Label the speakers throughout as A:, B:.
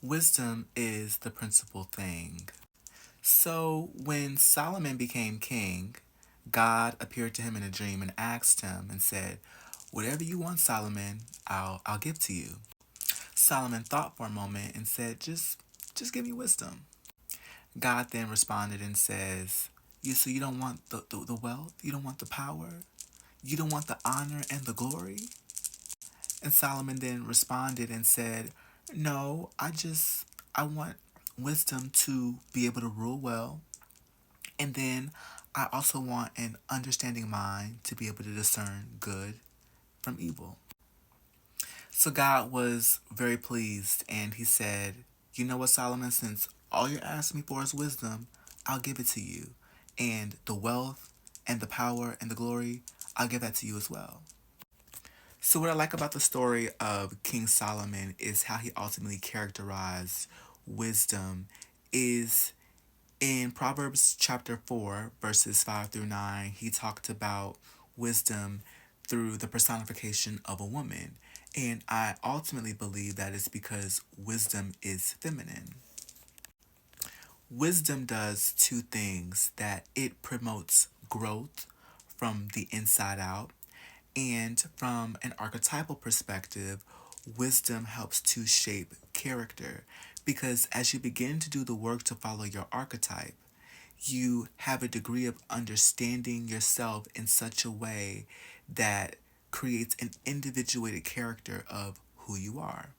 A: Wisdom is the principal thing. So when Solomon became king, God appeared to him in a dream and asked him and said, "Whatever you want, Solomon, I'll give to you." Solomon thought for a moment and said, just give me wisdom." God then responded and says, you don't want the wealth? You don't want the power? You don't want the honor and the glory?" And Solomon then responded and said, "No, I want wisdom to be able to rule well. And then I also want an understanding mind to be able to discern good from evil." So God was very pleased and he said, "You know what, Solomon, since all you're asking me for is wisdom, I'll give it to you. And the wealth and the power and the glory, I'll give that to you as well." So what I like about the story of King Solomon is how he ultimately characterized wisdom is in Proverbs chapter 4, verses 5 through 9, he talked about wisdom through the personification of a woman. And I ultimately believe that is because wisdom is feminine. Wisdom does two things: that it promotes growth from the inside out, and from an archetypal perspective, wisdom helps to shape character. Because as you begin to do the work to follow your archetype, you have a degree of understanding yourself in such a way that creates an individuated character of who you are.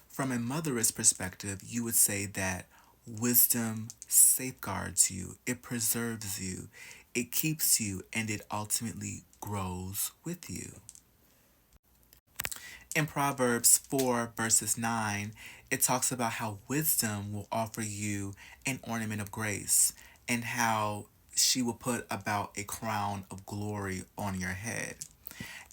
A: From a motherist perspective, you would say that wisdom safeguards you, it preserves you, it keeps you, and it ultimately grows with you. In Proverbs 4, verses 9, it talks about how wisdom will offer you an ornament of grace and how she will put about a crown of glory on your head.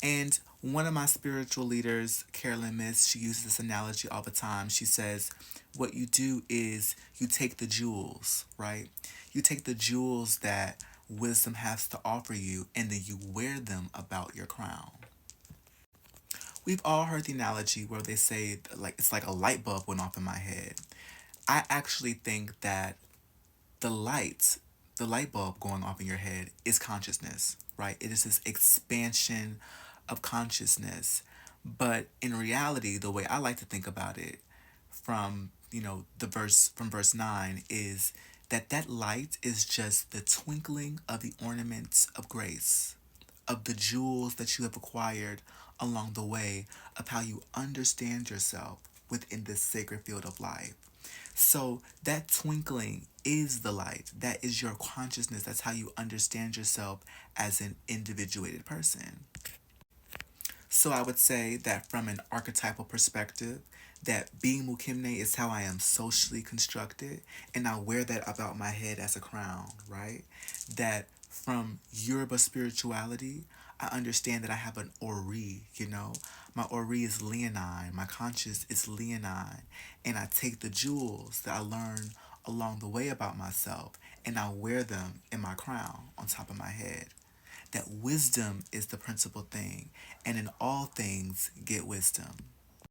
A: And one of my spiritual leaders, Carolyn Miss, she uses this analogy all the time. She says, what you do is you take the jewels, right? You take the jewels that wisdom has to offer you and then you wear them about your crown. We've all heard the analogy where they say, like, it's like a light bulb went off in my head. I actually think that the light, the light bulb going off in your head is consciousness, right? It is this expansion of consciousness. But in reality, the way I like to think about it from, the verse from verse 9 is that that light is just the twinkling of the ornaments of grace, of the jewels that you have acquired along the way, of how you understand yourself within this sacred field of life. So that twinkling is the light. That is your consciousness. That's how you understand yourself as an individuated person. So I would say that from an archetypal perspective, that being Mukimne is how I am socially constructed, and I wear that about my head as a crown, right? That from Yoruba spirituality, I understand that I have an Ori, My Ori is leonine, my conscious is leonine, and I take the jewels that I learn along the way about myself and I wear them in my crown on top of my head. That wisdom is the principal thing, and in all things get wisdom.